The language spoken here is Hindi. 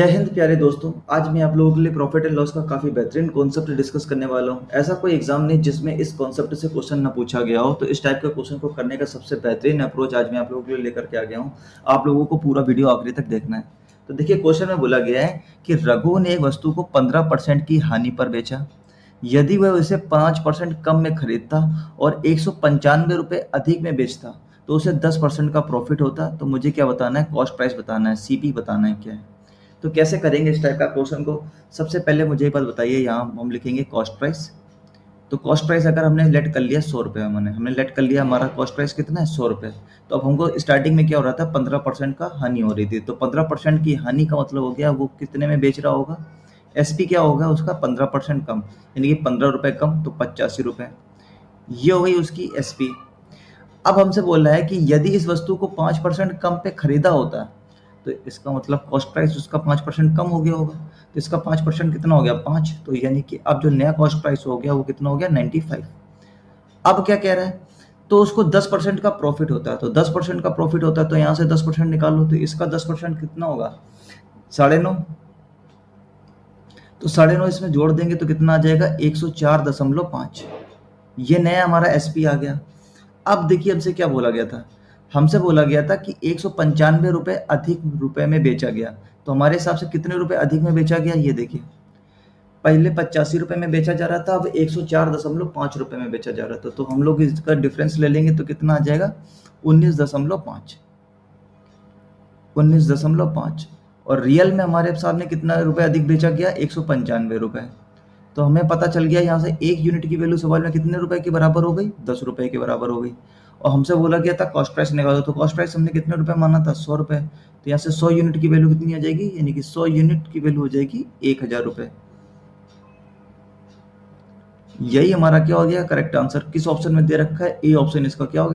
जय हिंद प्यारे दोस्तों। आज मैं आप लोगों के लिए प्रॉफिट एंड लॉस का काफ़ी बेहतरीन कॉन्सेप्ट डिस्कस करने वाला हूं। ऐसा कोई एग्जाम नहीं जिसमें इस कॉन्सेप्ट से क्वेश्चन ना पूछा गया हो, तो इस टाइप के क्वेश्चन को करने का सबसे बेहतरीन अप्रोच आज मैं आप लोगों के लिए लेकर के आ गया हूं। आप लोगों को पूरा वीडियो आखिरी तक देखना है। तो देखिए, क्वेश्चन में बोला गया है कि रघु ने एक वस्तु को 15% की हानि पर बेचा। यदि वह उसे 5% कम में खरीदता और 195 रुपये अधिक में बेचता तो उसे 10% का प्रॉफिट होता। तो मुझे क्या बताना है? कॉस्ट प्राइस बताना है, सीपी बताना है क्या है। तो कैसे करेंगे इस टाइप का क्वेश्चन को? सबसे पहले मुझे एक बात बताइए, यहाँ हम लिखेंगे कॉस्ट प्राइस। तो कॉस्ट प्राइस अगर हमने लेट कर लिया 100 रुपये, हमने लेट कर लिया, हमारा कॉस्ट प्राइस कितना है? 100 रुपये। तो अब हमको स्टार्टिंग में क्या हो रहा था? 15% का हानि हो रही थी। तो 15% की हानि का मतलब हो गया वो कितने में बेच रहा होगा? एसपी क्या होगा उसका? 15% कम, यानी कि 15 रुपये कम तो 85 रुपये। ये हो गई उसकी एसपी। अब हमसे बोल रहा है कि यदि इस वस्तु को 5% कम पे खरीदा होता तो इसका मतलब कॉस्ट प्राइस उसका 5% कम हो गया होगा। तो इसका 5% कितना हो गया? 5। तो यानी कि अब जो नया कॉस्ट प्राइस हो गया वो कितना हो गया? 95। अब क्या कह रहा है? तो उसको 10% का प्रॉफिट होता है। तो 10% का प्रॉफिट होता है तो यहाँ से 10% निकालो, तो इसका 10% कितना होगा? 9.5। तो 9.5 इसमें जोड़ देंगे तो कितना आ जाएगा? 104.5। ये नया हमारा एसपी आ गया। अब देखिए हमसे क्या बोला गया था? हमसे बोला गया था कि 195 रुपये अधिक रुपए में बेचा गया। तो हमारे हिसाब से कितने रुपए अधिक में बेचा गया? ये देखिए, पहले 85 रुपये में बेचा जा रहा था, अब 104.5 रुपये में बेचा जा रहा था। तो हम लोग इसका डिफरेंस ले लेंगे तो कितना आ जाएगा? 19.5। 19.5। और रियल में हमारे सामने कितना रुपए अधिक बेचा गया? 195 रुपये। तो हमें पता चल गया यहाँ से एक यूनिट की वैल्यू सवाल में कितने रुपए के बराबर हो गई? 10 रुपए के बराबर हो गई। और हमसे बोला गया था कॉस्ट प्राइस निकालो, तो कॉस्ट प्राइस हमने कितने रुपए माना था? 100 रुपए। तो यहाँ से 100 यूनिट की वैल्यू कितनी आ जाएगी? यानी कि 100 यूनिट की वैल्यू हो जाएगी 1000 रुपये। यही हमारा क्या हो गया? करेक्ट आंसर किस ऑप्शन में दे रखा है? ए ऑप्शन इसका क्या हो गया?